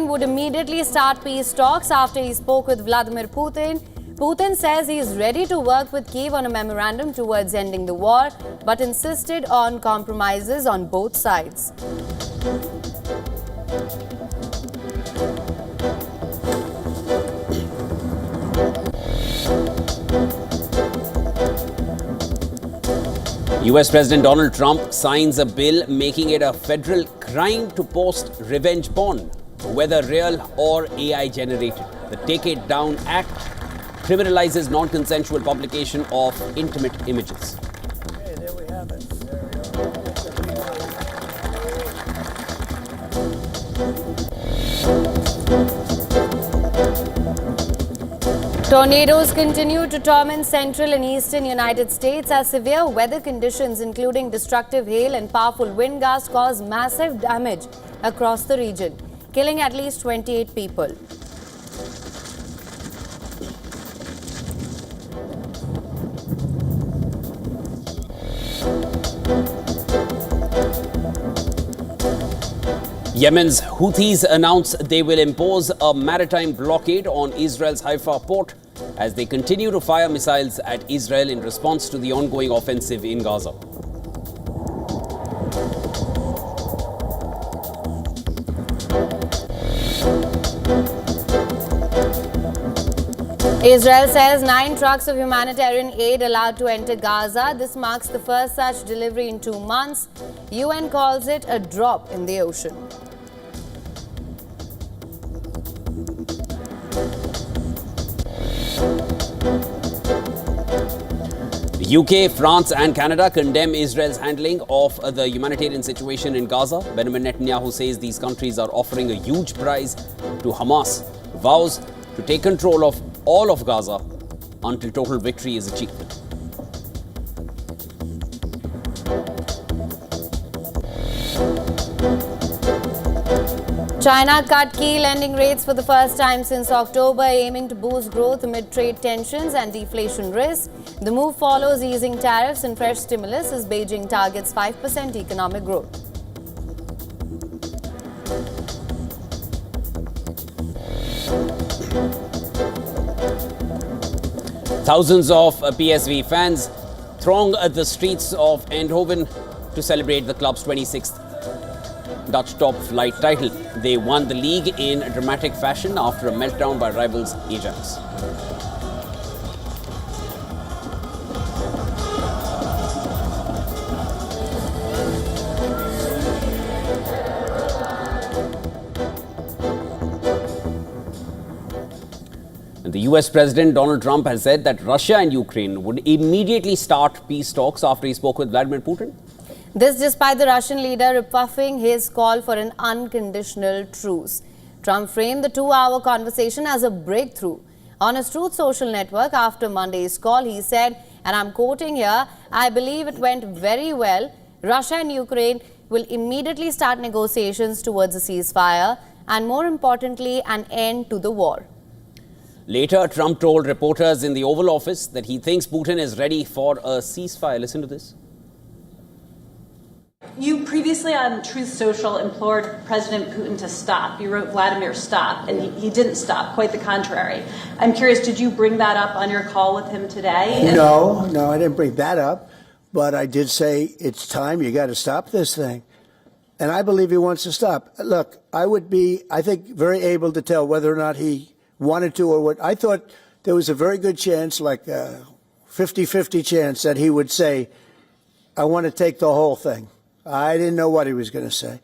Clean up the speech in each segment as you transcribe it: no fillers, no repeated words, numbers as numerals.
would immediately start peace talks after he spoke with Vladimir Putin. Putin says he is ready to work with Kyiv on a memorandum towards ending the war, but insisted on compromises on both sides. US President Donald Trump signs a bill making it a federal crime to post revenge porn, whether real or AI generated. The Take It Down Act criminalizes non-consensual publication of intimate images. Okay, there we have it. Tornadoes continue to torment central and eastern United States as severe weather conditions, including destructive hail and powerful wind gusts, cause massive damage across the region, killing at least 28 people. Yemen's Houthis announced they will impose a maritime blockade on Israel's Haifa port as they continue to fire missiles at Israel in response to the ongoing offensive in Gaza. Israel says 9 trucks of humanitarian aid allowed to enter Gaza. This marks the first such delivery in 2 months. UN calls it a drop in the ocean. The UK, France and Canada condemn Israel's handling of the humanitarian situation in Gaza. Benjamin Netanyahu says these countries are offering a huge prize to Hamas, vows to take control of all of Gaza until total victory is achieved. China cut key lending rates for the first time since October, aiming to boost growth amid trade tensions and deflation risks. The move follows easing tariffs and fresh stimulus as Beijing targets 5% economic growth. Thousands of PSV fans throng the streets of Eindhoven to celebrate the club's 26th Dutch top flight title. They won the league in dramatic fashion after a meltdown by rivals Ajax. The US President Donald Trump has said that Russia and Ukraine would immediately start peace talks after he spoke with Vladimir Putin. This despite the Russian leader rebuffing his call for an unconditional truce. Trump framed the 2-hour conversation as a breakthrough. On his Truth Social network after Monday's call, he said, and I'm quoting here, "I believe it went very well. Russia and Ukraine will immediately start negotiations towards a ceasefire and, more importantly, an end to the war." Later, Trump told reporters in the Oval Office that he thinks Putin is ready for a ceasefire. Listen to this. You previously on Truth Social implored President Putin to stop. You wrote Vladimir stop, and he didn't stop, quite the contrary. I'm curious, did you bring that up on your call with him today? No, I didn't bring that up, but I did say it's time, you got to stop this thing. And I believe he wants to stop. Look, I would be, I think, very able to tell whether or not he wanted to or what. I thought there was a very good chance, like a 50-50 chance, that he would say, I want to take the whole thing. I didn't know what he was going to say.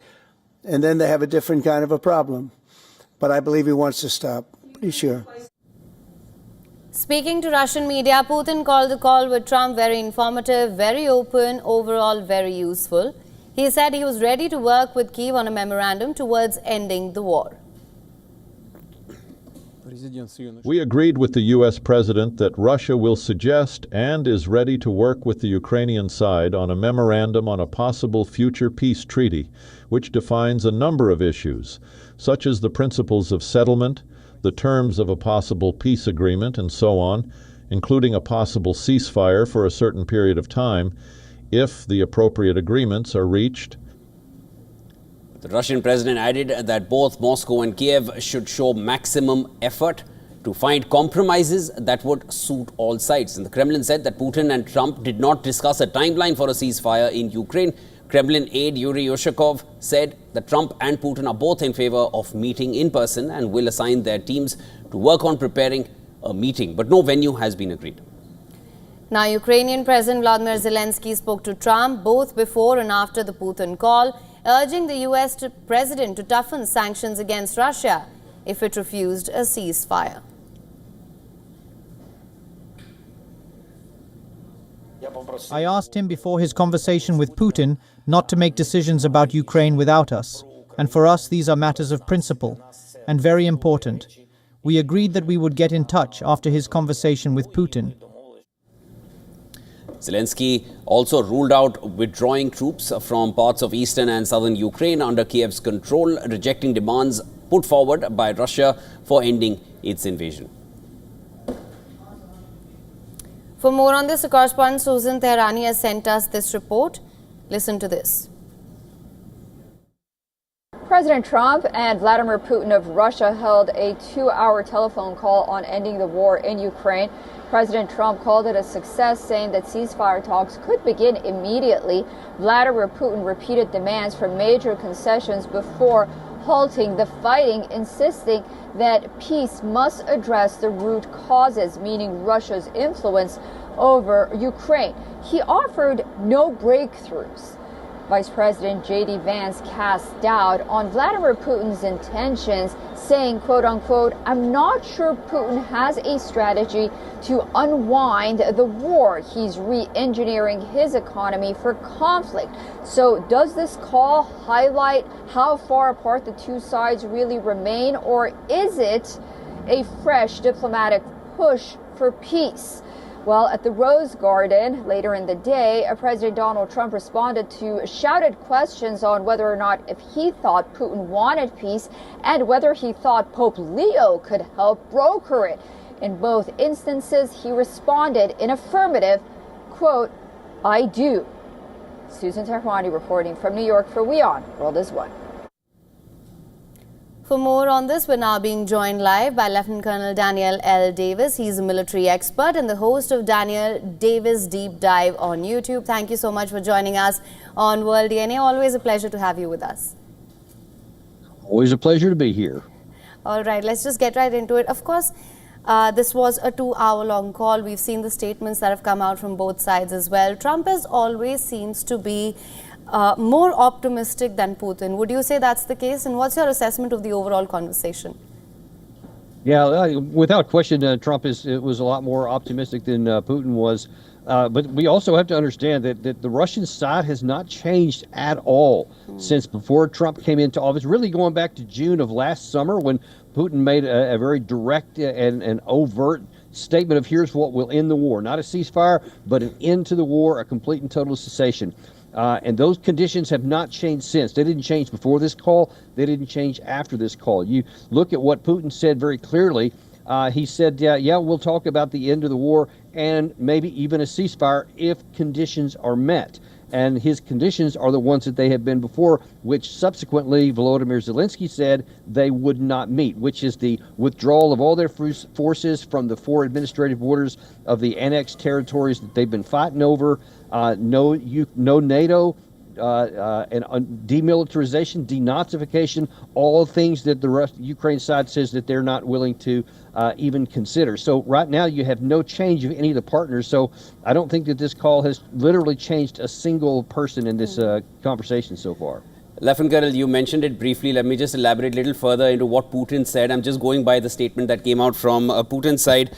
And then they have a different kind of a problem. But I believe he wants to stop. Pretty sure. Speaking to Russian media, Putin called the call with Trump very informative, very open, overall very useful. He said he was ready to work with Kyiv on a memorandum towards ending the war. We agreed with the U.S. President that Russia will suggest and is ready to work with the Ukrainian side on a memorandum on a possible future peace treaty, which defines a number of issues, such as the principles of settlement, the terms of a possible peace agreement, and so on, including a possible ceasefire for a certain period of time, if the appropriate agreements are reached. The Russian president added that both Moscow and Kiev should show maximum effort to find compromises that would suit all sides. And the Kremlin said that Putin and Trump did not discuss a timeline for a ceasefire in Ukraine. Kremlin aide Yuri Ushakov said that Trump and Putin are both in favor of meeting in person and will assign their teams to work on preparing a meeting. But no venue has been agreed. Now, Ukrainian President Vladimir Zelensky spoke to Trump both before and after the Putin call, urging the US president to toughen sanctions against Russia if it refused a ceasefire. I asked him before his conversation with Putin not to make decisions about Ukraine without us. And for us, these are matters of principle and very important. We agreed that we would get in touch after his conversation with Putin. Zelensky also ruled out withdrawing troops from parts of eastern and southern Ukraine under Kiev's control, rejecting demands put forward by Russia for ending its invasion. For more on this, a correspondent Susan Tehrani has sent us this report. Listen to this. President Trump and Vladimir Putin of Russia held a 2-hour telephone call on ending the war in Ukraine. President Trump called it a success, saying that ceasefire talks could begin immediately. Vladimir Putin repeated demands for major concessions before halting the fighting, insisting that peace must address the root causes, meaning Russia's influence over Ukraine. He offered no breakthroughs. Vice President J.D. Vance cast doubt on Vladimir Putin's intentions, saying, quote unquote, "I'm not sure Putin has a strategy to unwind the war. He's re-engineering his economy for conflict." So does this call highlight how far apart the two sides really remain, or is it a fresh diplomatic push for peace? Well, at the Rose Garden later in the day, President Donald Trump responded to shouted questions on whether or not if he thought Putin wanted peace and whether he thought Pope Leo could help broker it. In both instances, he responded in affirmative, quote, "I do." Susan Tehrani reporting from New York for WION World is One. For more on this, we're now being joined live by Lieutenant Colonel Daniel L. Davis. He's a military expert and the host of Daniel Davis Deep Dive on YouTube. Thank you so much for joining us on World DNA. Always a pleasure to have you with us. Always a pleasure to be here. All right, let's just get right into it. Of course, this was a 2-hour-long call. We've seen the statements that have come out from both sides as well. Trump as always seems to be more optimistic than Putin. Would you say that's the case? And what's your assessment of the overall conversation? Yeah, without question, Trump was a lot more optimistic than Putin was. But we also have to understand that the Russian side has not changed at all since before Trump came into office, really going back to June of last summer when Putin made a very direct and overt statement of here's what will end the war. Not a ceasefire, but an end to the war, a complete and total cessation. And those conditions have not changed since. They didn't change before this call. They didn't change after this call. You look at what Putin said very clearly. He said, yeah, we'll talk about the end of the war and maybe even a ceasefire if conditions are met. And his conditions are the ones that they have been before, which subsequently Volodymyr Zelensky said they would not meet, which is the withdrawal of all their forces from the 4 administrative borders of the annexed territories that they've been fighting over, no NATO, and demilitarization, denazification, all things that the Ukraine side says that they're not willing to even consider. So right now you have no change of any of the partners. So I don't think that this call has literally changed a single person in this conversation so far. Lieutenant Colonel, you mentioned it briefly. Let me just elaborate a little further into what Putin said. I'm just going by the statement that came out from Putin's side.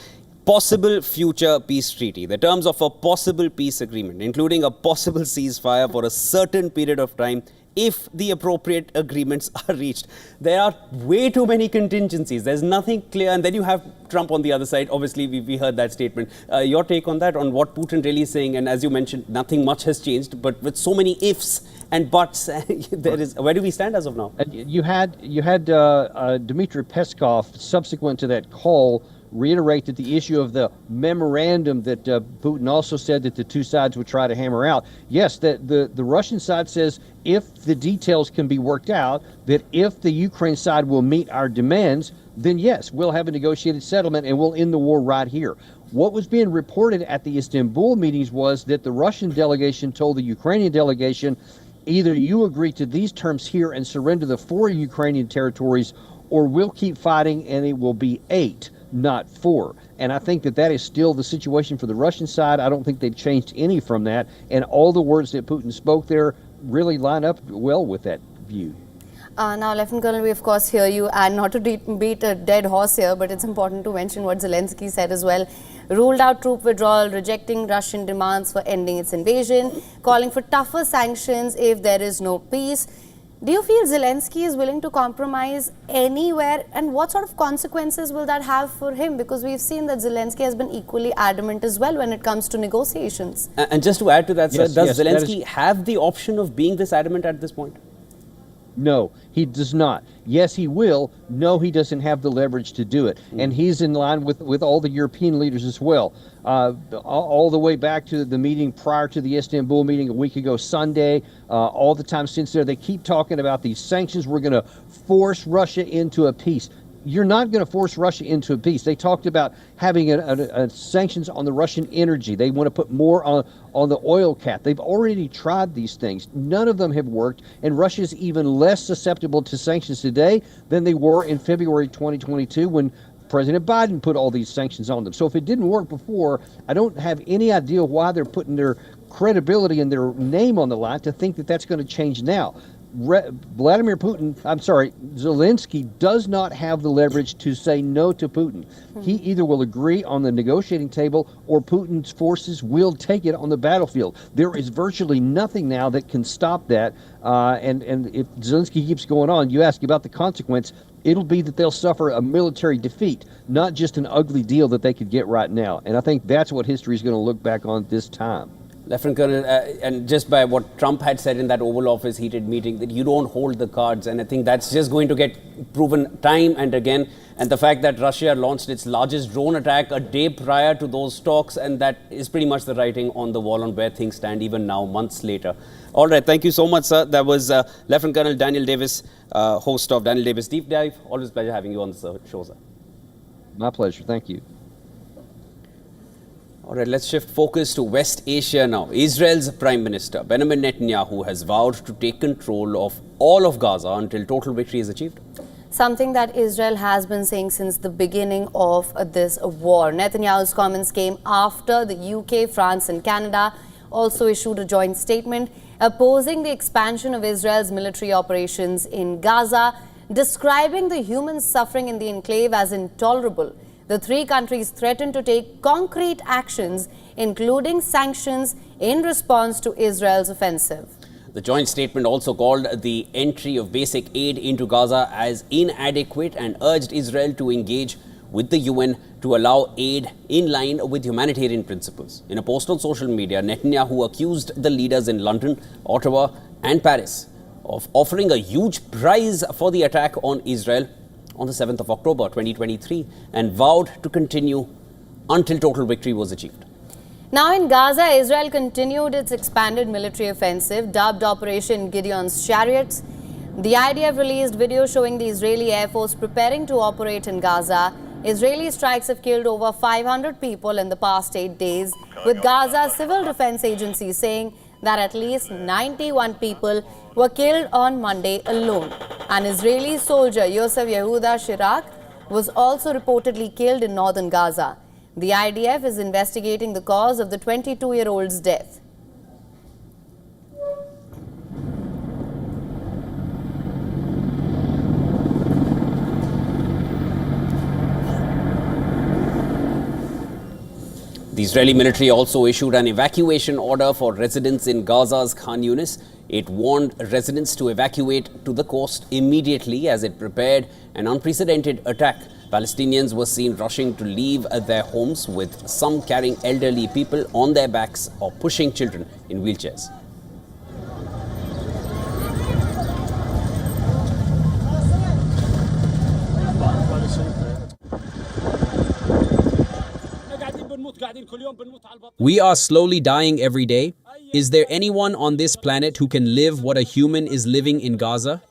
Possible future peace treaty, the terms of a possible peace agreement, including a possible ceasefire for a certain period of time if the appropriate agreements are reached. There are way too many contingencies. There's nothing clear. And then you have Trump on the other side. Obviously, we heard that statement. Your take on that, on what Putin really is saying? And as you mentioned, nothing much has changed. But with so many ifs and buts, where do we stand as of now? You had Dmitry Peskov, subsequent to that call, reiterate that the issue of the memorandum that Putin also said that the two sides would try to hammer out. Yes, that the Russian side says if the details can be worked out, that if the Ukraine side will meet our demands, then yes, we'll have a negotiated settlement and we'll end the war right here. What was being reported at the Istanbul meetings was that the Russian delegation told the Ukrainian delegation, either you agree to these terms here and surrender the 4 Ukrainian territories, or we'll keep fighting and it will be 8, not 4. And I think that that is still the situation for the Russian side. I don't think they've changed any from that. And all the words that Putin spoke there really line up well with that view. Now, Lieutenant Colonel, we of course hear you, and not to beat a dead horse here, but it's important to mention what Zelensky said as well. Ruled out troop withdrawal, rejecting Russian demands for ending its invasion, calling for tougher sanctions if there is no peace. Do you feel Zelensky is willing to compromise anywhere, and what sort of consequences will that have for him? Because we've seen that Zelensky has been equally adamant as well when it comes to negotiations. And just to add to that, sir, Yes, does yes, Zelensky have the option of being this adamant at this point? No, he does not. Yes, he will. No, he doesn't have the leverage to do it. And he's in line with all the European leaders as well. All the way back to the meeting prior to the Istanbul meeting a week ago Sunday, all the time since there, they keep talking about these sanctions. We're going to force Russia into a peace. You're not going to force Russia into a peace. They talked about having a sanctions on the Russian energy. They want to put more on the oil cap. They've already tried these things. None of them have worked, and Russia is even less susceptible to sanctions today than they were in February 2022 when President Biden put all these sanctions on them. So if it didn't work before, I don't have any idea why they're putting their credibility and their name on the line to think that that's going to change now. Zelensky does not have the leverage to say no to Putin. He either will agree on the negotiating table or Putin's forces will take it on the battlefield. There is virtually nothing now that can stop that. And if Zelensky keeps going on, you ask about the consequence, it'll be that they'll suffer a military defeat, not just an ugly deal that they could get right now. And I think that's what history is going to look back on this time. Lieutenant Colonel, and just by what Trump had said in that Oval Office heated meeting, that you don't hold the cards, and I think that's just going to get proven time and again. And the fact that Russia launched its largest drone attack a day prior to those talks, and that is pretty much the writing on the wall on where things stand even now, months later. All right, thank you so much, sir. That was Lieutenant Colonel Daniel Davis, host of Daniel Davis Deep Dive. Always a pleasure having you on the show, sir. My pleasure. Thank you. All right, let's shift focus to West Asia now. Israel's Prime Minister Benjamin Netanyahu has vowed to take control of all of Gaza until total victory is achieved. Something that Israel has been saying since the beginning of this war. Netanyahu's comments came after the UK, France and Canada also issued a joint statement opposing the expansion of Israel's military operations in Gaza, describing the human suffering in the enclave as intolerable. The 3 countries threatened to take concrete actions, including sanctions, in response to Israel's offensive. The joint statement also called the entry of basic aid into Gaza as inadequate and urged Israel to engage with the UN to allow aid in line with humanitarian principles. In a post on social media, Netanyahu accused the leaders in London, Ottawa and Paris of offering a huge prize for the attack on Israel on the 7th of October 2023 and vowed to continue until total victory was achieved. Now in Gaza, Israel continued its expanded military offensive, dubbed Operation Gideon's Chariots. The IDF released video showing the Israeli Air Force preparing to operate in Gaza. Israeli strikes have killed over 500 people in the past 8 days, with Gaza's Civil Defense Agency saying that at least 91 people were killed on Monday alone. An Israeli soldier, Yosef Yehuda Shirak, was also reportedly killed in northern Gaza. The IDF is investigating the cause of the 22-year-old's death. The Israeli military also issued an evacuation order for residents in Gaza's Khan Yunis. It warned residents to evacuate to the coast immediately as it prepared an unprecedented attack. Palestinians were seen rushing to leave their homes, with some carrying elderly people on their backs or pushing children in wheelchairs. We are slowly dying every day. Is there anyone on this planet who can live what a human is living in Gaza?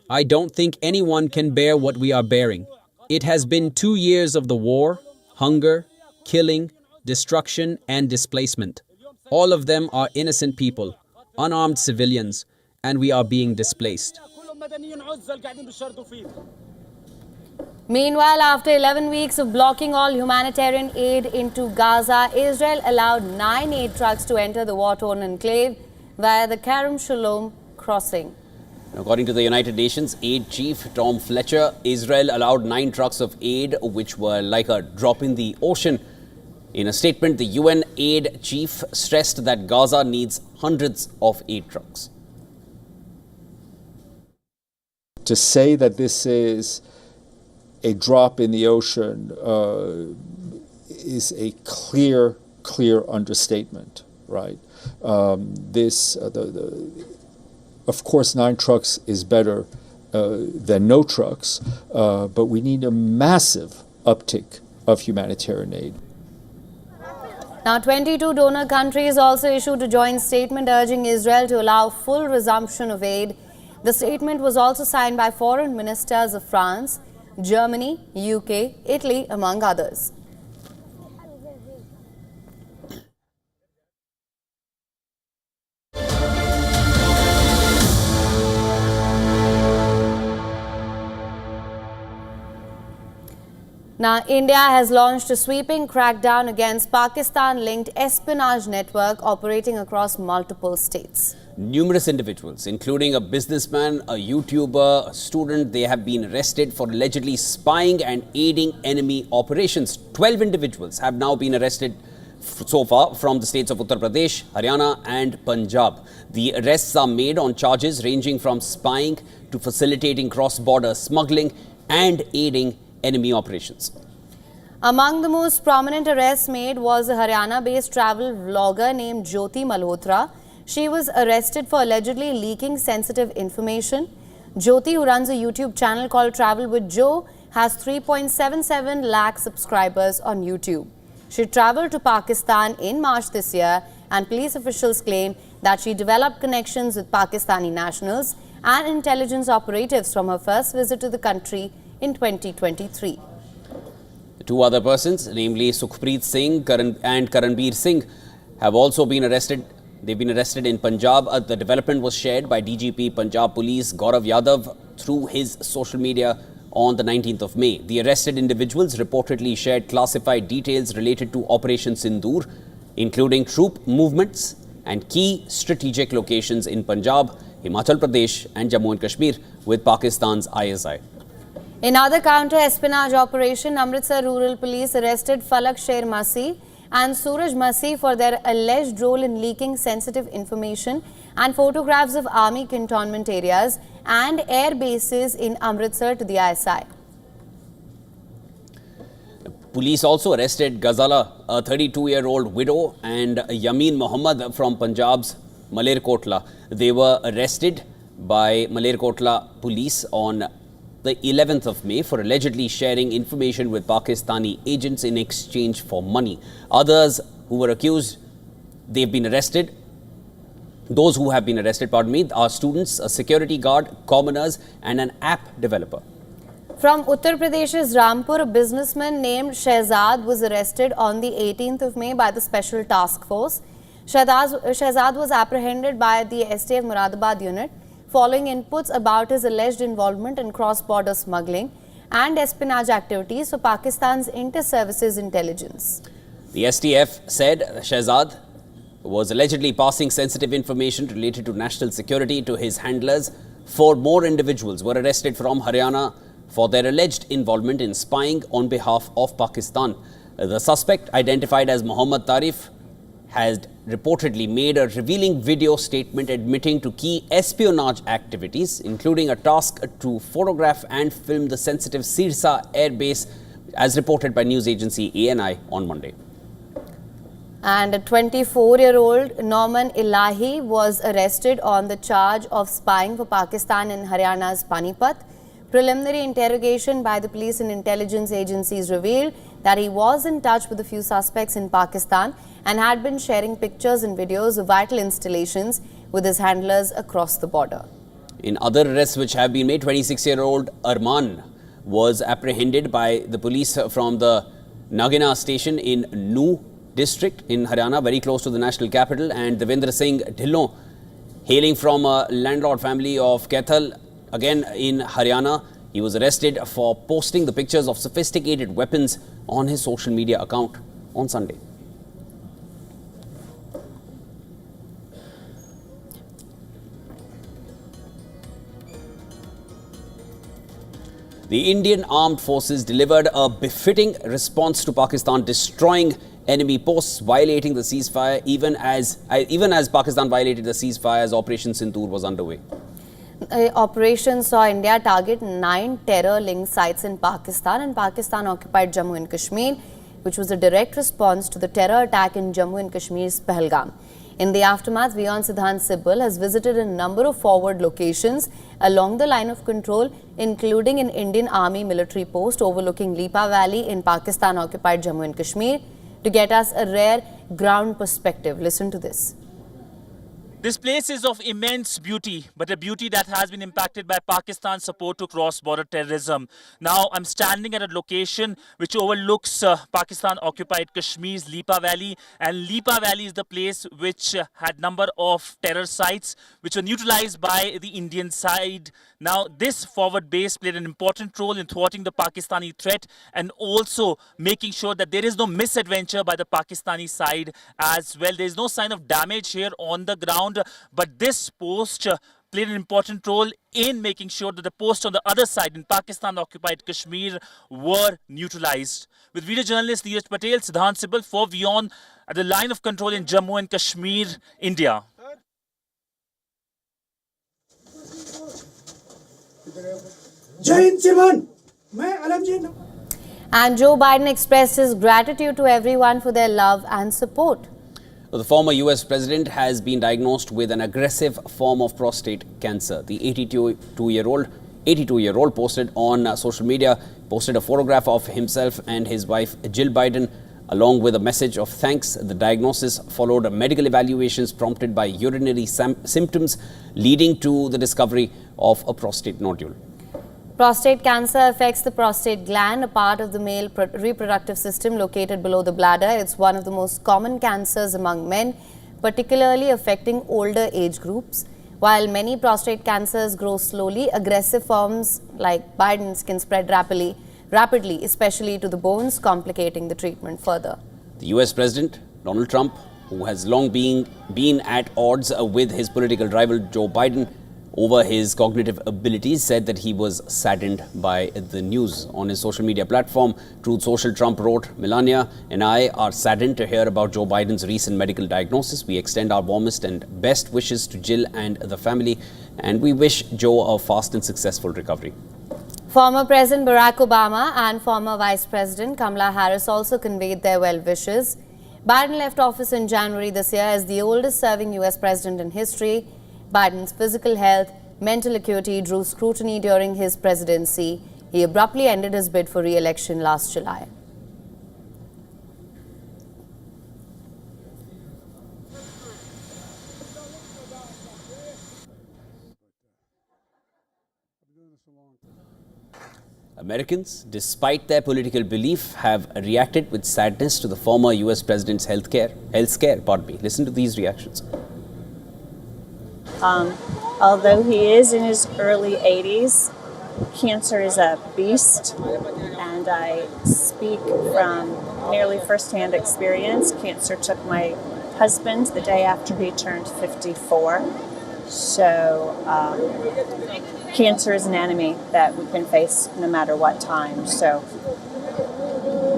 I don't think anyone can bear what we are bearing. It has been 2 years of the war, hunger, killing, destruction, and displacement. All of them are innocent people, unarmed civilians, and we are being displaced. Meanwhile, after 11 weeks of blocking all humanitarian aid into Gaza, Israel allowed 9 aid trucks to enter the war-torn enclave via the Kerem Shalom crossing. According to the United Nations aid chief Tom Fletcher, Israel allowed 9 trucks of aid, which were like a drop in the ocean. In a statement, the UN aid chief stressed that Gaza needs hundreds of aid trucks. To say that this is a drop in the ocean is a clear understatement, right? Of course, 9 trucks is better than no trucks, but we need a massive uptick of humanitarian aid. Now, 22 donor countries also issued a joint statement urging Israel to allow full resumption of aid. The statement was also signed by foreign ministers of France, Germany, UK, Italy, among others. Now, India has launched a sweeping crackdown against Pakistan-linked espionage network operating across multiple states. Numerous individuals, including a businessman, a YouTuber, a student, they have been arrested for allegedly spying and aiding enemy operations. 12 individuals have now been arrested so far from the states of Uttar Pradesh, Haryana and Punjab. The arrests are made on charges ranging from spying to facilitating cross-border smuggling and aiding enemy operations. Among the most prominent arrests made was a Haryana-based travel vlogger named Jyoti Malhotra. She was arrested for allegedly leaking sensitive information. Jyoti, who runs a YouTube channel called Travel with Joe, has 3.77 lakh subscribers on YouTube. She traveled to Pakistan in March this year, and police officials claim that she developed connections with Pakistani nationals and intelligence operatives from her first visit to the country in 2023. The 2 other persons, namely Sukhpreet Singh and Karanbir Singh, have also been arrested. They've been arrested in Punjab. The development was shared by DGP Punjab Police Gaurav Yadav through his social media on the 19th of May. The arrested individuals reportedly shared classified details related to Operation Sindoor, including troop movements and key strategic locations in Punjab, Himachal Pradesh and Jammu and Kashmir with Pakistan's ISI. In other counter-espionage operation, Amritsar Rural Police arrested Falak Sher Masi and Suraj Masi for their alleged role in leaking sensitive information and photographs of army cantonment areas and air bases in Amritsar to the ISI. Police also arrested Ghazala, a 32-year-old widow, and Yameen Mohammed from Punjab's Malerkotla. They were arrested by Malerkotla police on the 11th of May for allegedly sharing information with Pakistani agents in exchange for money. Others who were accused, they've been arrested. Those who have been arrested, are students, a security guard, commoners and an app developer. From Uttar Pradesh's Rampur, a businessman named Shehzad was arrested on the 18th of May by the Special Task Force. Shehzad was apprehended by the STF Moradabad unit following inputs about his alleged involvement in cross-border smuggling and espionage activities for Pakistan's inter-services intelligence. The STF said Shehzad was allegedly passing sensitive information related to national security to his handlers. 4 more individuals were arrested from Haryana for their alleged involvement in spying on behalf of Pakistan. The suspect, identified as Mohammad Tarif, had reportedly made a revealing video statement admitting to key espionage activities, including a task to photograph and film the sensitive Sirsa air base, as reported by news agency ANI on Monday. And a 24-year-old Norman Elahi was arrested on the charge of spying for Pakistan in Haryana's Panipat. Preliminary interrogation by the police and intelligence agencies revealed that he was in touch with a few suspects in Pakistan and had been sharing pictures and videos of vital installations with his handlers across the border. In other arrests which have been made, 26-year-old Arman was apprehended by the police from the Nagina station in Nu district in Haryana, very close to the national capital, and Devendra Singh Dhillon, hailing from a landlord family of Kaithal, again in Haryana. He was arrested for posting the pictures of sophisticated weapons on his social media account on Sunday. The Indian armed forces delivered a befitting response to Pakistan destroying enemy posts, violating the ceasefire, even as Pakistan violated the ceasefire as Operation Sindoor was underway. Operation saw India target 9 terror-linked sites in Pakistan and Pakistan-occupied Jammu and Kashmir, which was a direct response to the terror attack in Jammu and Kashmir's Pahalgam. In the aftermath, WION Sibbal has visited a number of forward locations along the line of control, including an Indian Army military post overlooking Lipa Valley in Pakistan-occupied Jammu and Kashmir, to get us a rare ground perspective. Listen to this. This place is of immense beauty, but a beauty that has been impacted by Pakistan's support to cross-border terrorism. Now, I'm standing at a location which overlooks Pakistan-occupied Kashmir's Lipa Valley, and Lipa Valley is the place which had number of terror sites which were neutralized by the Indian side. Now, this forward base played an important role in thwarting the Pakistani threat and also making sure that there is no misadventure by the Pakistani side as well. There is no sign of damage here on the ground, but this post played an important role in making sure that the posts on the other side in Pakistan-occupied Kashmir were neutralized. With video journalist Neeraj Patel, Siddhant Sibal for WION at the line of control in Jammu and Kashmir, India. And Joe Biden expressed his gratitude to everyone for their love and support. The former US president has been diagnosed with an aggressive form of prostate cancer. The 82-year-old posted on social media, posted a photograph of himself and his wife Jill Biden, along with a message of thanks. The diagnosis followed medical evaluations prompted by urinary symptoms, leading to the discovery of a prostate nodule. Prostate cancer affects the prostate gland, a part of the male reproductive system located below the bladder. It's one of the most common cancers among men, particularly affecting older age groups. While many prostate cancers grow slowly, aggressive forms like Biden's can spread rapidly, especially to the bones, complicating the treatment further. The US President, Donald Trump, who has long been at odds with his political rival Joe Biden over his cognitive abilities, said that he was saddened by the news. On his social media platform, Truth Social, Trump wrote, "Melania and I are saddened to hear about Joe Biden's recent medical diagnosis. We extend our warmest and best wishes to Jill and the family, and we wish Joe a fast and successful recovery." Former President Barack Obama and former Vice President Kamala Harris also conveyed their well wishes. Biden left office in January this year as the oldest serving US president in history. Biden's physical health, mental acuity drew scrutiny during his presidency. He abruptly ended his bid for re-election last July. Americans, despite their political belief, have reacted with sadness to the former US president's health scare. Listen to these reactions. Although he is in his early 80s, cancer is a beast, and I speak from nearly firsthand experience. Cancer took my husband the day after he turned 54. So cancer is an enemy that we can face no matter what time. So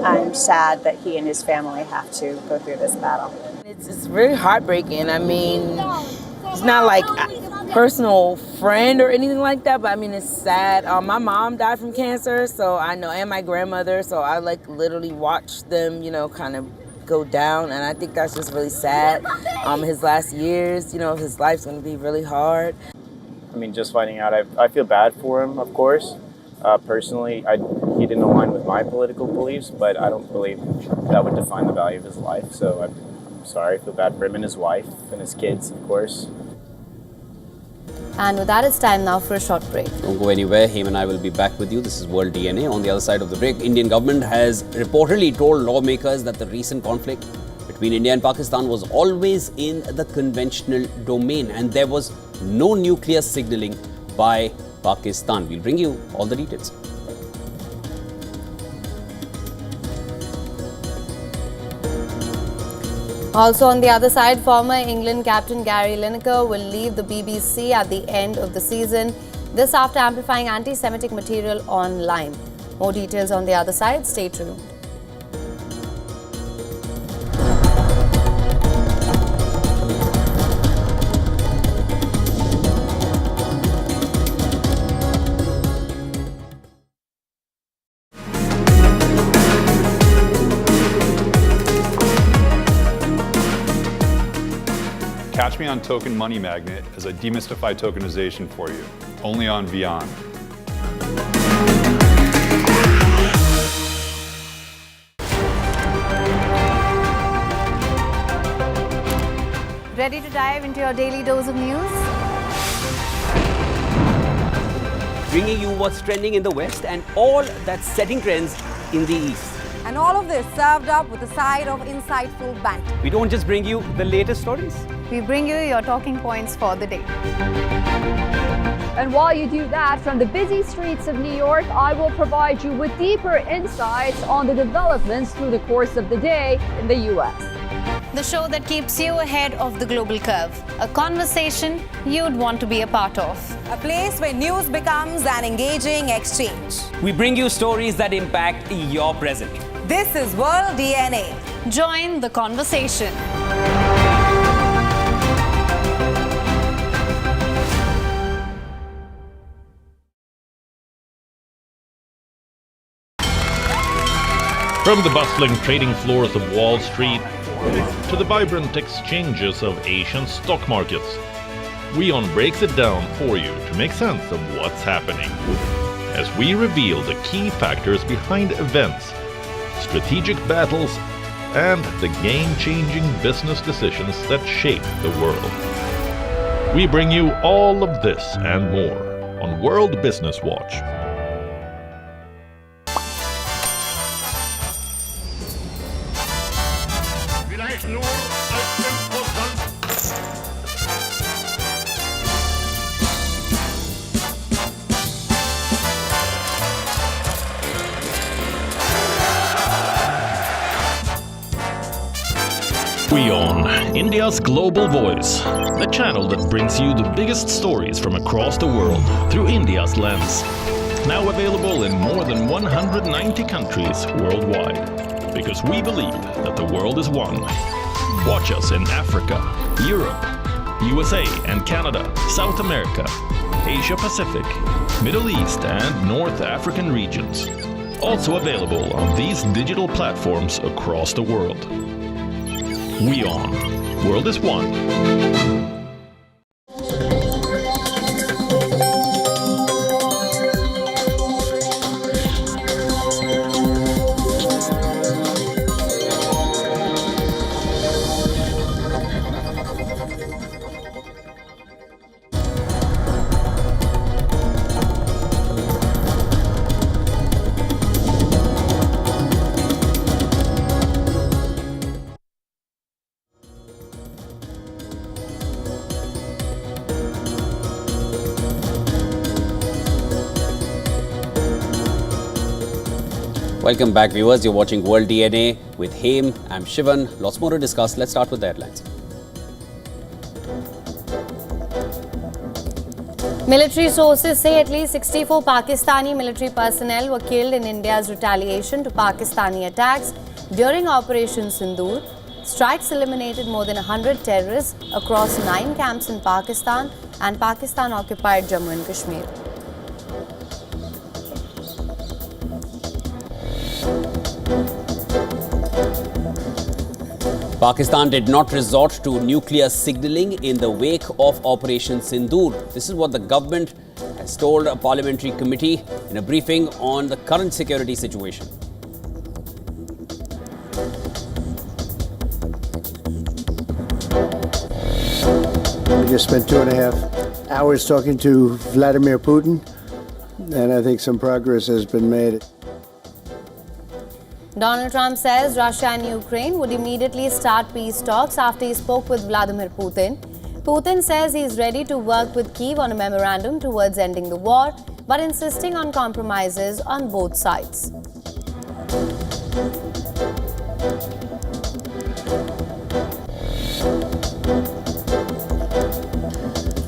I'm sad that he and his family have to go through this battle. It's really heartbreaking. I mean, it's not like a personal friend or anything like that, but I mean, it's sad. My mom died from cancer, so I know, and my grandmother, so I literally watched them, kind of go down, and I think that's just really sad. His last years, his life's going to be really hard. I mean, just finding out, I feel bad for him, of course, Personally, he didn't align with my political beliefs, but I don't believe that would define the value of his life. So I'm sorry, I feel bad for him and his wife and his kids, of course. And with that, it's time now for a short break. Don't go anywhere. Haim and I will be back with you. This is World DNA. On the other side of the break, Indian government has reportedly told lawmakers that the recent conflict between India and Pakistan was always in the conventional domain and there was no nuclear signaling by Pakistan. We'll bring you all the details. Also on the other side, former England captain Gary Lineker will leave the BBC at the end of the season. This after amplifying anti-Semitic material online. More details on the other side. Stay tuned. Catch me on Token Money Magnet as I demystify tokenization for you, only on WION. Ready to dive into your daily dose of news? Bringing you what's trending in the West and all that's setting trends in the East. And all of this served up with a side of insightful banter. We don't just bring you the latest stories. We bring you your talking points for the day. And while you do that, from the busy streets of New York, I will provide you with deeper insights on the developments through the course of the day in the U.S. The show that keeps you ahead of the global curve. A conversation you'd want to be a part of. A place where news becomes an engaging exchange. We bring you stories that impact your present. This is World DNA. Join the conversation. From the bustling trading floors of Wall Street to the vibrant exchanges of Asian stock markets, WION breaks it down for you to make sense of what's happening. As we reveal the key factors behind events, strategic battles, and the game-changing business decisions that shape the world. We bring you all of this and more on World Business Watch. WION, India's global voice, the channel that brings you the biggest stories from across the world through India's lens. Now available in more than 190 countries worldwide, because we believe that the world is one. Watch us in Africa, Europe, USA and Canada, South America, Asia Pacific, Middle East and North African regions. Also available on these digital platforms across the world. WION. World is one. Welcome back, viewers. You're watching World DNA with Haim. I'm Shivan. Lots more to discuss. Let's start with the headlines. Military sources say at least 64 Pakistani military personnel were killed in India's retaliation to Pakistani attacks during Operation Sindoor. Strikes eliminated more than 100 terrorists across 9 camps in Pakistan and Pakistan-occupied Jammu and Kashmir. Pakistan did not resort to nuclear signaling in the wake of Operation Sindoor. This is what the government has told a parliamentary committee in a briefing on the current security situation. We just spent 2.5 hours talking to Vladimir Putin, and I think some progress has been made. Donald Trump says Russia and Ukraine would immediately start peace talks after he spoke with Vladimir Putin. Putin says he is ready to work with Kyiv on a memorandum towards ending the war, but insisting on compromises on both sides.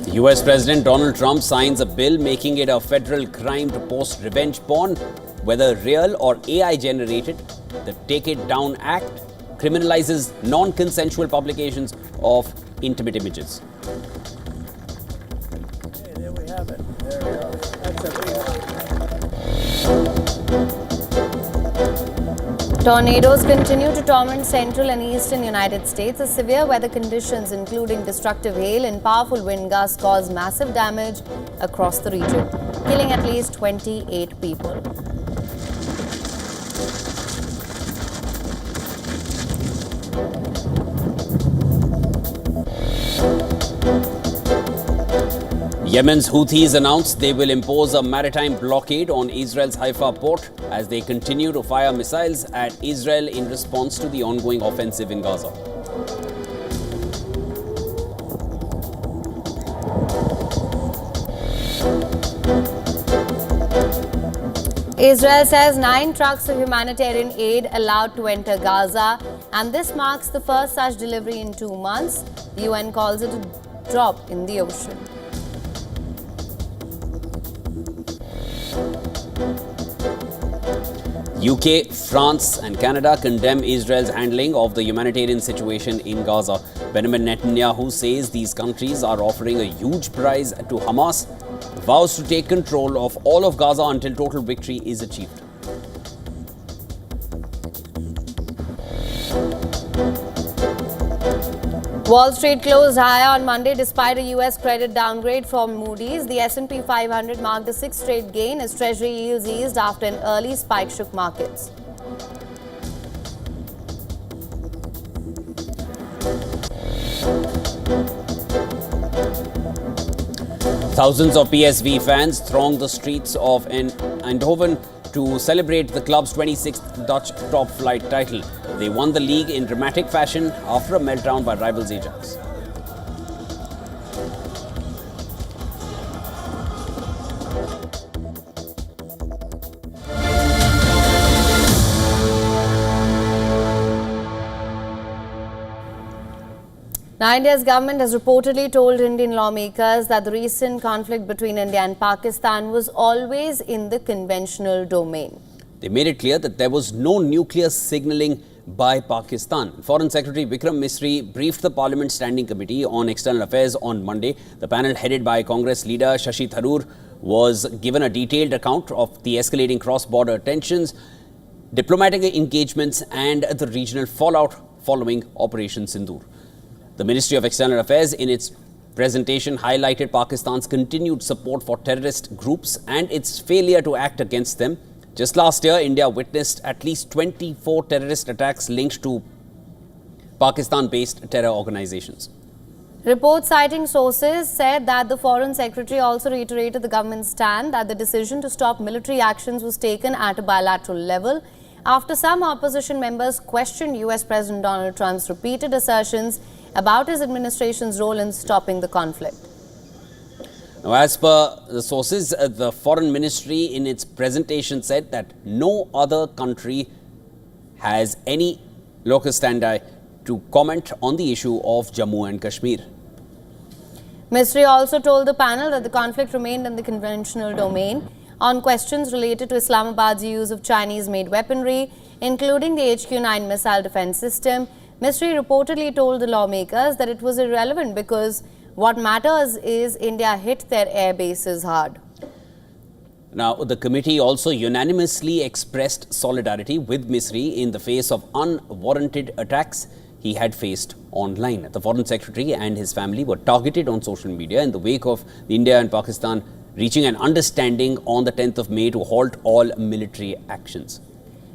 The US President Donald Trump signs a bill making it a federal crime to post revenge porn, whether real or AI generated. The Take It Down Act criminalizes non-consensual publications of intimate images. Okay, there we have it. There we go. That's a big one. Tornadoes continue to torment central and eastern United States as severe weather conditions, including destructive hail and powerful wind gusts, cause massive damage across the region, killing at least 28 people. Yemen's Houthis announced they will impose a maritime blockade on Israel's Haifa port as they continue to fire missiles at Israel in response to the ongoing offensive in Gaza. Israel says 9 trucks of humanitarian aid allowed to enter Gaza, and this marks the first such delivery in 2 months. The UN calls it a drop in the ocean. UK, France and Canada condemn Israel's handling of the humanitarian situation in Gaza. Benjamin Netanyahu says these countries are offering a huge prize to Hamas, vows to take control of all of Gaza until total victory is achieved. Wall Street closed higher on Monday despite a US credit downgrade from Moody's. The S&P 500 marked a 6th straight gain as Treasury yields eased after an early spike shook markets. Thousands of PSV fans thronged the streets of Eindhoven to celebrate the club's 26th Dutch top flight title. They won the league in dramatic fashion after a meltdown by rivals Ajax. Now, India's government has reportedly told Indian lawmakers that the recent conflict between India and Pakistan was always in the conventional domain. They made it clear that there was no nuclear signaling by Pakistan. Foreign Secretary Vikram Misri briefed the Parliament Standing Committee on External Affairs on Monday. The panel, headed by Congress leader Shashi Tharoor, was given a detailed account of the escalating cross-border tensions, diplomatic engagements and the regional fallout following Operation Sindoor. The Ministry of External Affairs, in its presentation, highlighted Pakistan's continued support for terrorist groups and its failure to act against them. Just last year, India witnessed at least 24 terrorist attacks linked to Pakistan-based terror organizations. Reports citing sources said that the Foreign Secretary also reiterated the government's stand that the decision to stop military actions was taken at a bilateral level after some opposition members questioned US President Donald Trump's repeated assertions about his administration's role in stopping the conflict. Now, as per the sources, the Foreign Ministry in its presentation said that no other country has any locus standi to comment on the issue of Jammu and Kashmir. Misri also told the panel that the conflict remained in the conventional domain. On questions related to Islamabad's use of Chinese-made weaponry, including the HQ-9 missile defense system, Misri reportedly told the lawmakers that it was irrelevant because what matters is India hit their air bases hard. Now, the committee also unanimously expressed solidarity with Misri in the face of unwarranted attacks he had faced online. The Foreign Secretary and his family were targeted on social media in the wake of the India and Pakistan reaching an understanding on the 10th of May to halt all military actions.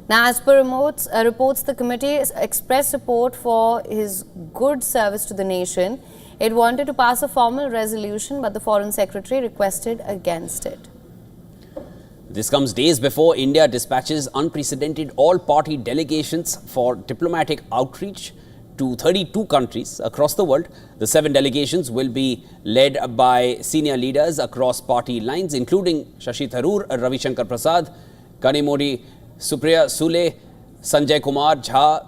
Now, as per reports, the committee expressed support for his good service to the nation. It wanted to pass a formal resolution, but the Foreign Secretary requested against it. This comes days before India dispatches unprecedented all-party delegations for diplomatic outreach to 32 countries across the world. The 7 delegations will be led by senior leaders across party lines, including Shashi Tharoor, Ravi Shankar Prasad, Kanimori Supriya Sule, Sanjay Kumar Jha,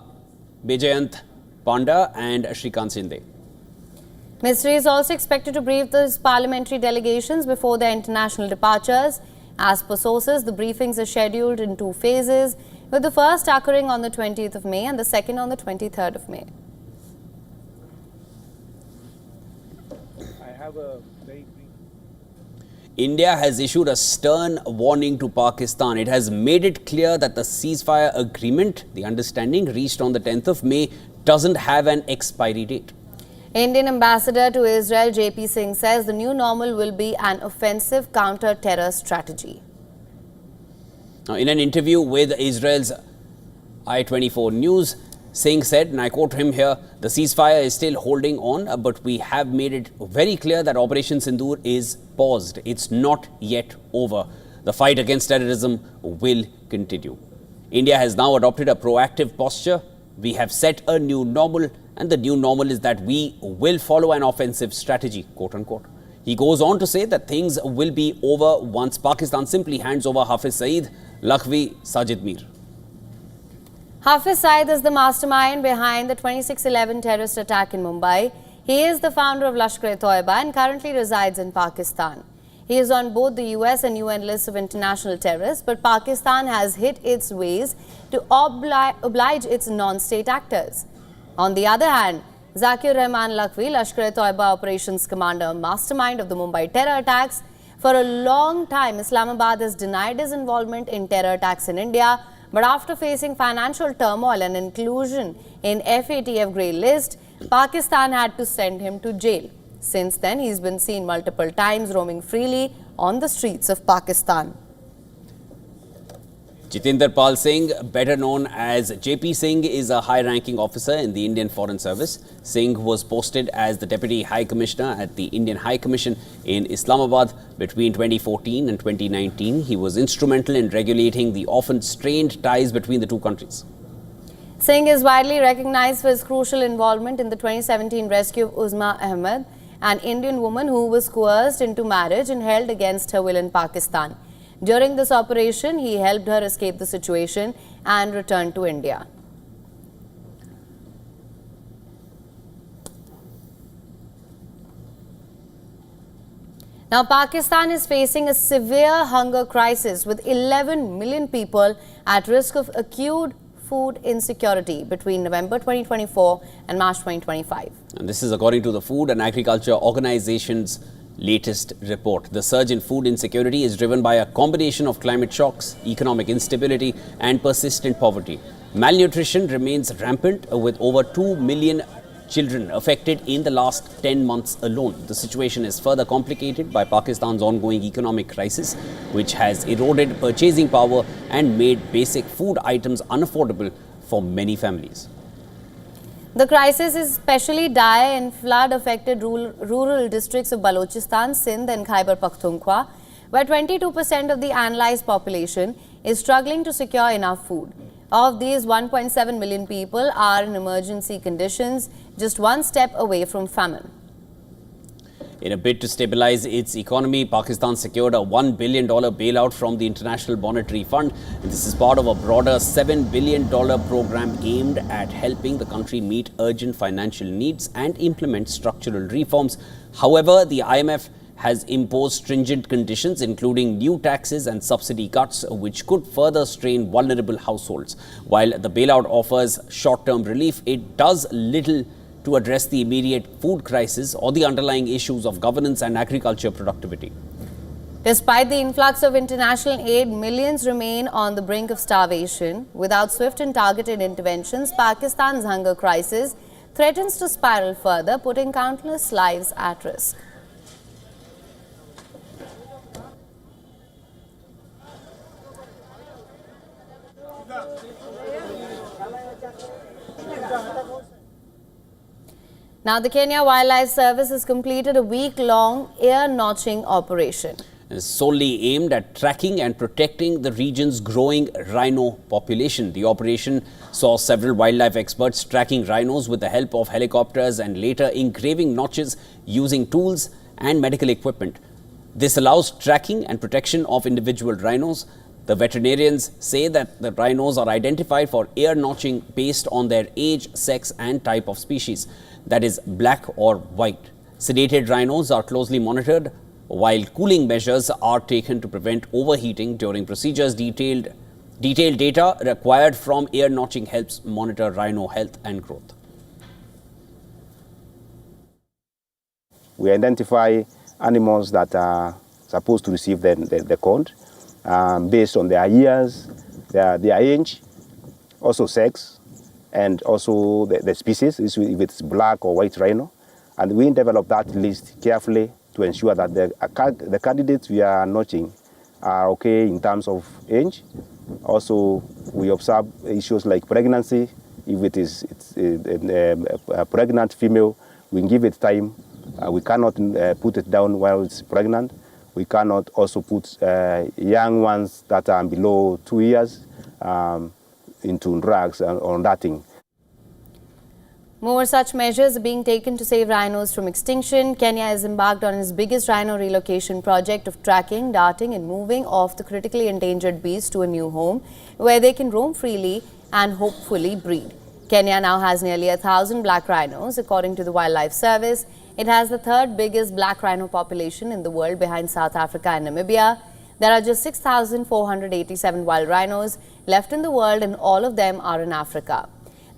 Bejayant Panda and Shrikant Shinde. Ministry is also expected to brief these parliamentary delegations before their international departures. As per sources, the briefings are scheduled in 2 phases, with the first occurring on the 20th of May and the second on the 23rd of May. India has issued a stern warning to Pakistan. It has made it clear that the ceasefire agreement, the understanding reached on the 10th of May, doesn't have an expiry date. Indian ambassador to Israel, J.P. Singh, says the new normal will be an offensive counter-terror strategy. Now, in an interview with Israel's I-24 News, Singh said, and I quote him here, the ceasefire is still holding on, but we have made it very clear that Operation Sindoor is paused. It's not yet over. The fight against terrorism will continue. India has now adopted a proactive posture. We have set a new normal, and the new normal is that we will follow an offensive strategy, quote unquote. He goes on to say that things will be over once Pakistan simply hands over Hafiz Saeed, Lakhvi, Sajid Mir. Hafiz Saeed is the mastermind behind the 26/11 terrorist attack in Mumbai. He is the founder of Lashkar-e-Toiba and currently resides in Pakistan. He is on both the US and UN lists of international terrorists, but Pakistan has hit its ways to oblige its non-state actors. On the other hand, Zakir Rahman Lakhvi, Lashkar-e-Toiba operations commander, mastermind of the Mumbai terror attacks. For a long time, Islamabad has denied his involvement in terror attacks in India, but after facing financial turmoil and inclusion in FATF grey list, Pakistan had to send him to jail. Since then, he's been seen multiple times roaming freely on the streets of Pakistan. Jitinder Pal Singh, better known as J.P. Singh, is a high-ranking officer in the Indian Foreign Service. Singh was posted as the Deputy High Commissioner at the Indian High Commission in Islamabad between 2014 and 2019. He was instrumental in regulating the often strained ties between the two countries. Singh is widely recognized for his crucial involvement in the 2017 rescue of Uzma Ahmed, an Indian woman who was coerced into marriage and held against her will in Pakistan. During this operation, he helped her escape the situation and return to India. Now, Pakistan is facing a severe hunger crisis with 11 million people at risk of acute food insecurity between November 2024 and March 2025. And this is according to the Food and Agriculture Organization's latest report. The surge in food insecurity is driven by a combination of climate shocks, economic instability and persistent poverty. Malnutrition remains rampant with over 2 million children affected in the last 10 months alone. The situation is further complicated by Pakistan's ongoing economic crisis, which has eroded purchasing power and made basic food items unaffordable for many families. The crisis is especially dire in flood-affected rural districts of Balochistan, Sindh and Khyber Pakhtunkhwa, where 22% of the analyzed population is struggling to secure enough food. Of these, 1.7 million people are in emergency conditions, just one step away from famine. In a bid to stabilize its economy, Pakistan secured a $1 billion bailout from the International Monetary Fund. And this is part of a broader $7 billion program aimed at helping the country meet urgent financial needs and implement structural reforms. However, the IMF has imposed stringent conditions, including new taxes and subsidy cuts, which could further strain vulnerable households. While the bailout offers short-term relief, it does little to address the immediate food crisis or the underlying issues of governance and agriculture productivity. Despite the influx of international aid, millions remain on the brink of starvation. Without swift and targeted interventions, Pakistan's hunger crisis threatens to spiral further, putting countless lives at risk. Now, the Kenya Wildlife Service has completed a week-long ear notching operation. And is solely aimed at tracking and protecting the region's growing rhino population. The operation saw several wildlife experts tracking rhinos with the help of helicopters and later engraving notches using tools and medical equipment. This allows tracking and protection of individual rhinos. The veterinarians say that the rhinos are identified for ear notching based on their age, sex and type of species, that is black or white. Sedated rhinos are closely monitored while cooling measures are taken to prevent overheating during procedures. Detailed data required from ear notching helps monitor rhino health and growth. We identify animals that are supposed to receive the code based on their years, their age, also sex, and also the species, if it's black or white rhino. And we develop that list carefully to ensure that the candidates we are notching are okay in terms of age. Also, we observe issues like pregnancy. If it's a pregnant female, we give it time. We cannot put it down while it's pregnant. We cannot also put young ones that are below 2 years into drugs or that thing. More such measures are being taken to save rhinos from extinction. Kenya has embarked on its biggest rhino relocation project of tracking, darting and moving off the critically endangered beasts to a new home where they can roam freely and hopefully breed. Kenya now has nearly 1,000 black rhinos, according to the Wildlife Service. It has the third biggest black rhino population in the world behind South Africa and Namibia. There are just 6,487 wild rhinos left in the world and all of them are in Africa.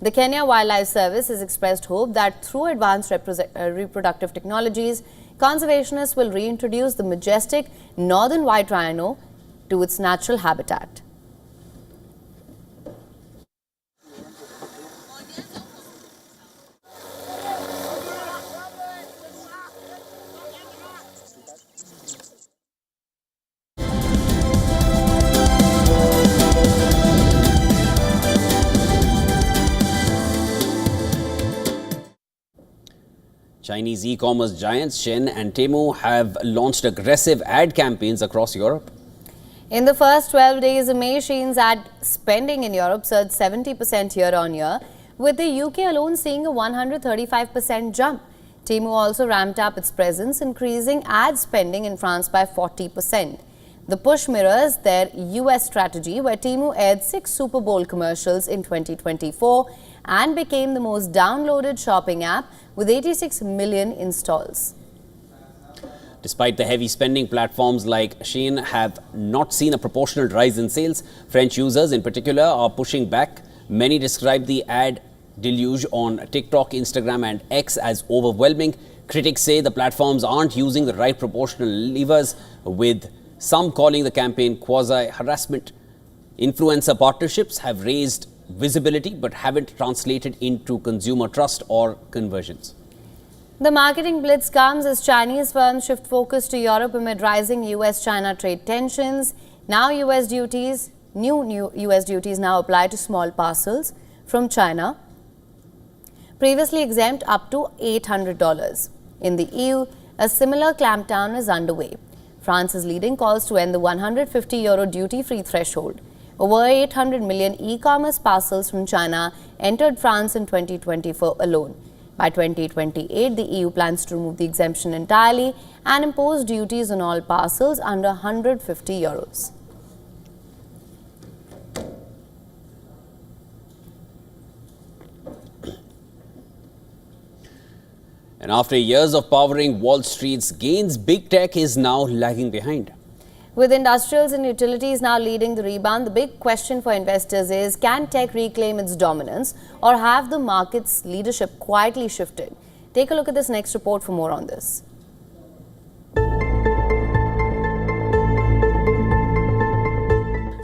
The Kenya Wildlife Service has expressed hope that through advanced reproductive technologies, conservationists will reintroduce the majestic northern white rhino to its natural habitat. Chinese e-commerce giants Shein and Temu have launched aggressive ad campaigns across Europe. In the first 12 days of May, Shein's ad spending in Europe surged 70% year-on-year, with the UK alone seeing a 135% jump. Temu also ramped up its presence, increasing ad spending in France by 40%. The push mirrors their US strategy, where Temu aired 6 Super Bowl commercials in 2024 and became the most downloaded shopping app with 86 million installs. Despite the heavy spending, platforms like Shein have not seen a proportional rise in sales. French users in particular are pushing back. Many describe the ad deluge on TikTok, Instagram and X as overwhelming. Critics say the platforms aren't using the right proportional levers, with some calling the campaign quasi-harassment. Influencer partnerships have raised visibility but haven't translated into consumer trust or conversions. The marketing blitz comes as Chinese firms shift focus to Europe amid rising US-China trade tensions. Now new US duties now apply to small parcels from China, previously exempt up to $800. In the EU, a similar clampdown is underway. France is leading calls to end the €150 duty-free threshold. Over 800 million e-commerce parcels from China entered France in 2024 alone. By 2028, the EU plans to remove the exemption entirely and impose duties on all parcels under €150. And after years of powering Wall Street's gains, big tech is now lagging behind. With industrials and utilities now leading the rebound, the big question for investors is, can tech reclaim its dominance or have the market's leadership quietly shifted? Take a look at this next report for more on this.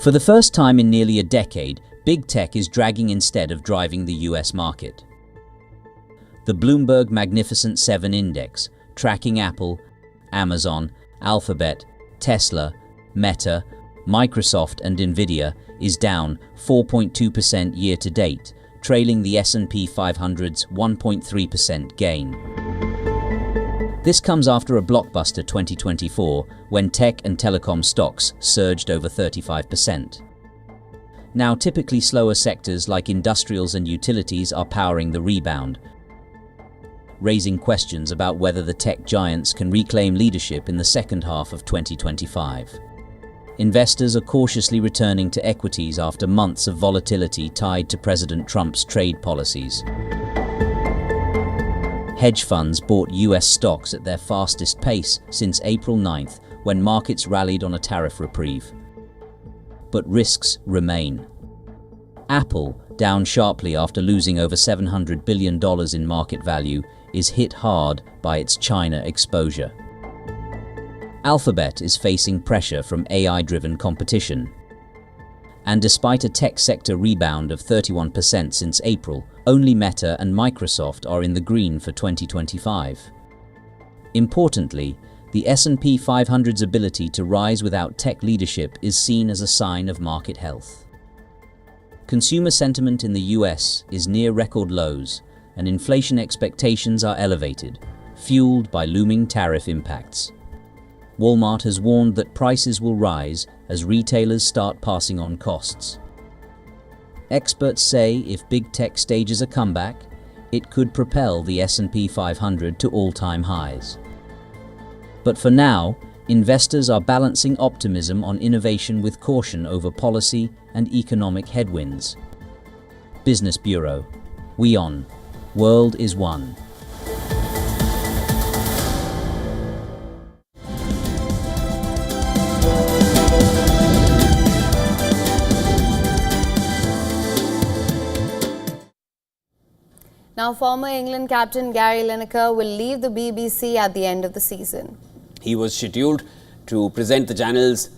For the first time in nearly a decade, big tech is dragging instead of driving the US market. The Bloomberg Magnificent 7 Index, tracking Apple, Amazon, Alphabet, Tesla, Meta, Microsoft and Nvidia, is down 4.2% year to date, trailing the S&P 500's 1.3% gain. This comes after a blockbuster 2024 when tech and telecom stocks surged over 35%. Now, typically slower sectors like industrials and utilities are powering the rebound, raising questions about whether the tech giants can reclaim leadership in the second half of 2025. Investors are cautiously returning to equities after months of volatility tied to President Trump's trade policies. Hedge funds bought US stocks at their fastest pace since April 9th, when markets rallied on a tariff reprieve. But risks remain. Apple, down sharply after losing over $700 billion in market value, is hit hard by its China exposure. Alphabet is facing pressure from AI-driven competition. And despite a tech sector rebound of 31% since April, only Meta and Microsoft are in the green for 2025. Importantly, the S&P 500's ability to rise without tech leadership is seen as a sign of market health. Consumer sentiment in the US is near record lows, and inflation expectations are elevated, fueled by looming tariff impacts. Walmart has warned that prices will rise as retailers start passing on costs. Experts say if big tech stages a comeback, it could propel the S&P 500 to all-time highs. But for now, investors are balancing optimism on innovation with caution over policy and economic headwinds. Business Bureau, WION, World is One. Now, former England captain Gary Lineker will leave the BBC at the end of the season. He was scheduled to present the channel's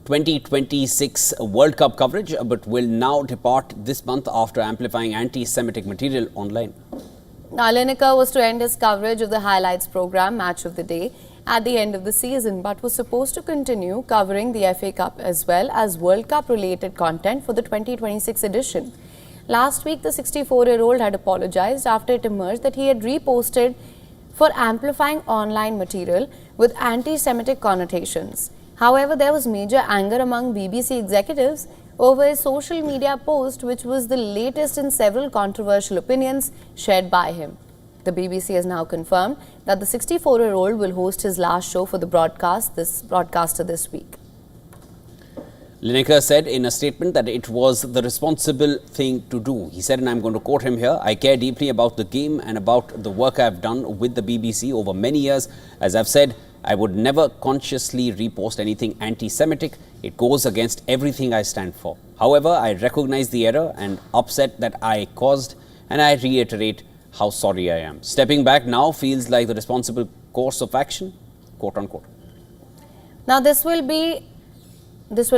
2026 World Cup coverage, but will now depart this month after amplifying anti-Semitic material online. Now, Lineker was to end his coverage of the highlights program, Match of the Day, at the end of the season, but was supposed to continue covering the FA Cup as well as World Cup-related content for the 2026 edition. Last week, the 64-year-old had apologized after it emerged that he had reposted for amplifying online material with anti-Semitic connotations. However, there was major anger among BBC executives over his social media post, which was the latest in several controversial opinions shared by him. The BBC has now confirmed that the 64-year-old will host his last show for the broadcaster this week. Lineker said in a statement that it was the responsible thing to do. He said, and I'm going to quote him here, "I care deeply about the game and about the work I've done with the BBC over many years. As I've said, I would never consciously repost anything anti-Semitic. It goes against everything I stand for. However, I recognize the error and upset that I caused, and I reiterate how sorry I am. Stepping back now feels like the responsible course of action," quote unquote. Now, this will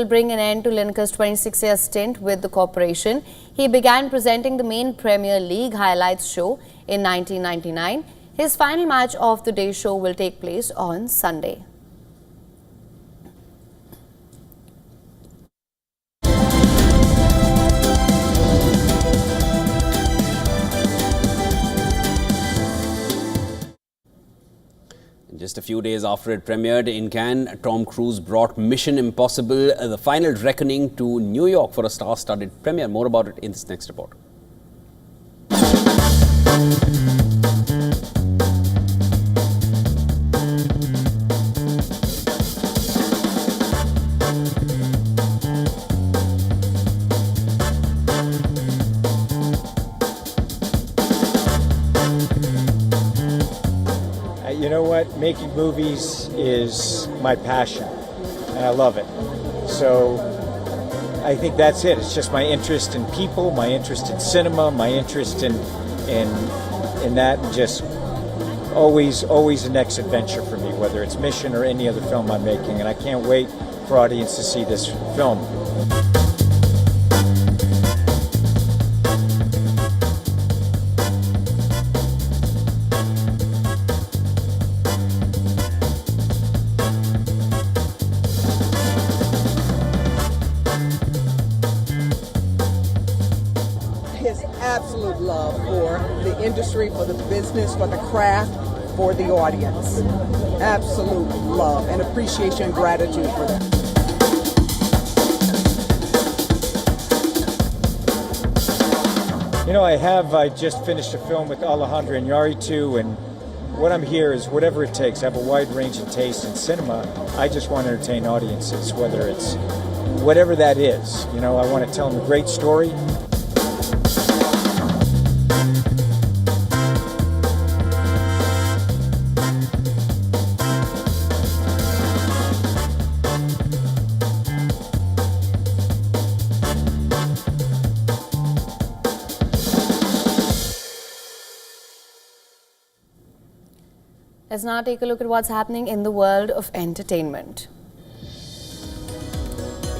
bring an end to Lineker's 26-year stint with the corporation. He began presenting the main Premier League highlights show in 1999. His final match of the day show will take place on Sunday. Just a few days after it premiered in Cannes, Tom Cruise brought Mission Impossible: The Final Reckoning to New York for a star-studded premiere. More about it in this next report. You know what? Making movies is my passion, and I love it. So I think that's it. It's just my interest in people, my interest in cinema, my interest in that, and just always the next adventure for me, whether it's Mission or any other film I'm making. And I can't wait for audience to see this film. his absolute love for the industry, for the business, for the craft, for the audience. Absolute love and appreciation and gratitude for that. You know, I just finished a film with Alejandra Iñárritu, and what I'm here is whatever it takes. I have a wide range of taste in cinema. I just want to entertain audiences, whether it's whatever that is. You know, I want to tell them a great story. Let's now take a look at what's happening in the world of entertainment.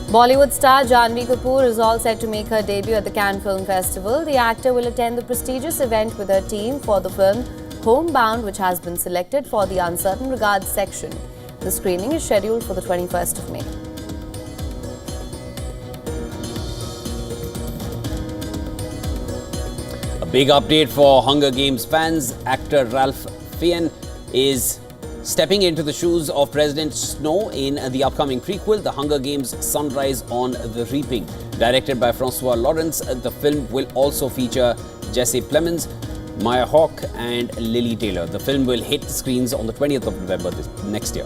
Bollywood star Janhvi Kapoor is all set to make her debut at the Cannes Film Festival. The actor will attend the prestigious event with her team for the film Homebound, which has been selected for the Uncertain Regards section. The screening is scheduled for the 21st of May. A big update for Hunger Games fans. Actor Ralph Fiennes is stepping into the shoes of President Snow in the upcoming prequel, The Hunger Games: Sunrise on the Reaping. Directed by Francois Lawrence, the film will also feature Jesse Plemons, Maya Hawke and Lily Taylor. The film will hit the screens on the 20th of November next year.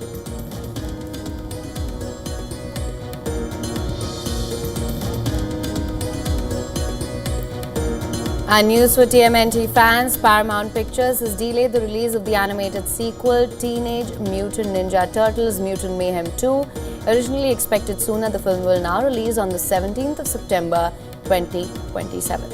And news for TMNT fans, Paramount Pictures has delayed the release of the animated sequel, Teenage Mutant Ninja Turtles Mutant Mayhem 2. Originally expected sooner, the film will now release on the 17th of September 2027.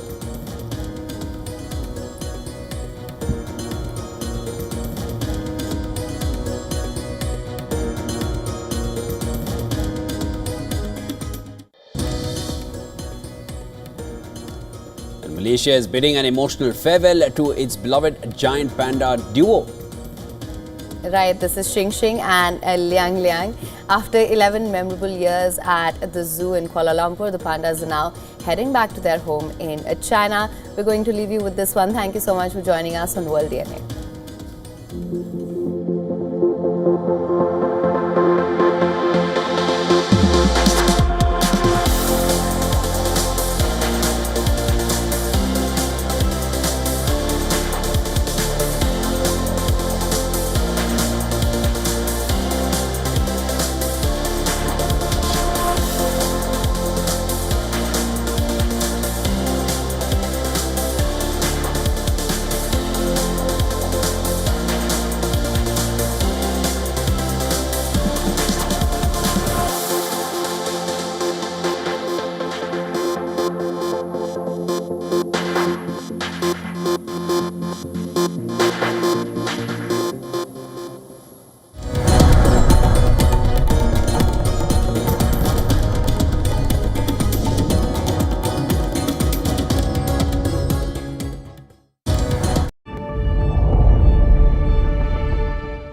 Malaysia is bidding an emotional farewell to its beloved giant panda duo. Right, this is Xing Xing and Liang Liang. After 11 memorable years at the zoo in Kuala Lumpur, the pandas are now heading back to their home in China. We're going to leave you with this one. Thank you so much for joining us on World DNA.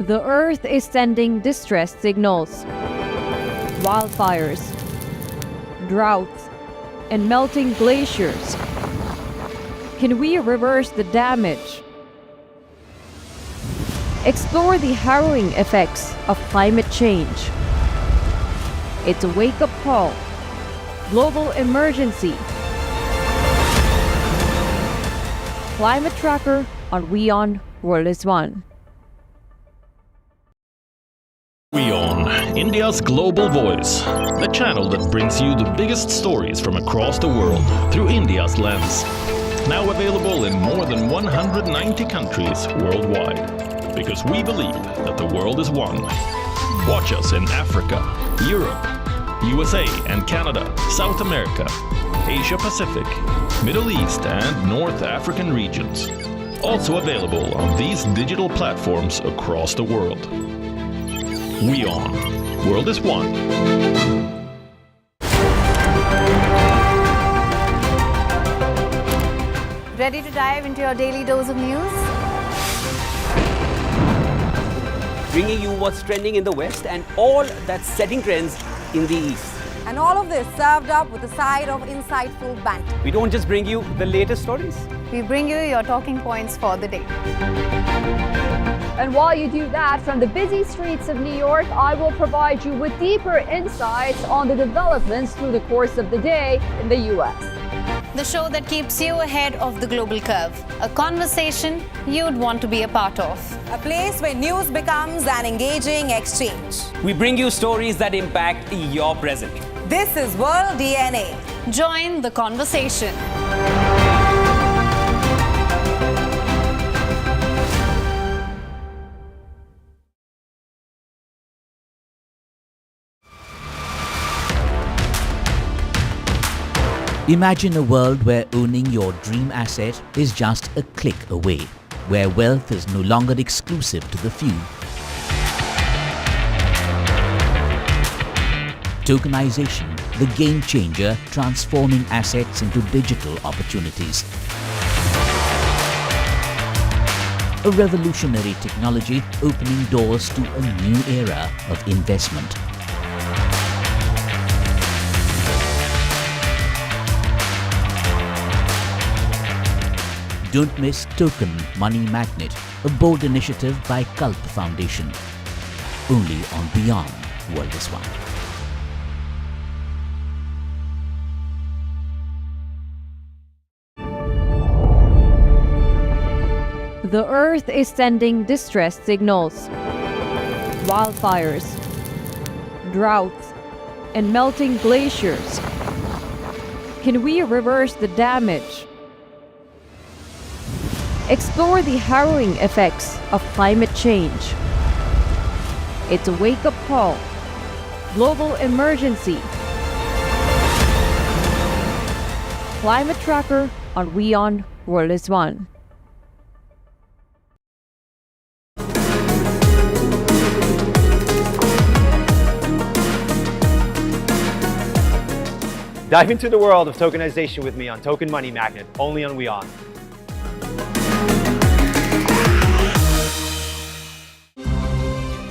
The Earth is sending distress signals. Wildfires, droughts, and melting glaciers. Can we reverse the damage? Explore the harrowing effects of climate change. It's a wake-up call. Global emergency. Climate Tracker on WION World is One. WION, India's global voice, the channel that brings you the biggest stories from across the world through India's lens. Now available in more than 190 countries worldwide. Because we believe that the world is one. Watch us in Africa, Europe, USA and Canada, South America, Asia Pacific, Middle East and North African regions. Also available on these digital platforms across the world. WION, World is One. Ready to dive into your daily dose of news? Bringing you what's trending in the West and all that's setting trends in the East. And all of this served up with a side of insightful banter. We don't just bring you the latest stories. We bring you your talking points for the day. And while you do that, from the busy streets of New York, I will provide you with deeper insights on the developments through the course of the day in the U.S. The show that keeps you ahead of the global curve. A conversation you'd want to be a part of. A place where news becomes an engaging exchange. We bring you stories that impact your present. This is World DNA. Join the conversation. Imagine a world where owning your dream asset is just a click away, where wealth is no longer exclusive to the few. Tokenization, the game changer transforming assets into digital opportunities. A revolutionary technology opening doors to a new era of investment. Don't miss Token Money Magnet, a bold initiative by Culp Foundation. Only on WION World is One. The Earth is sending distress signals. Wildfires, droughts, and melting glaciers. Can we reverse the damage? Explore the harrowing effects of climate change. It's a wake-up call. Global emergency. Climate Tracker on WION World is One. Dive into the world of tokenization with me on Token Money Magnet, only on WION.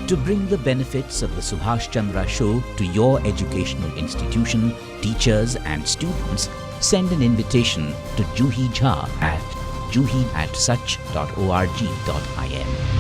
To bring the benefits of the Subhash Chandra Show to your educational institution, teachers and students, send an invitation to Juhi Jha at juhi@such.org.in.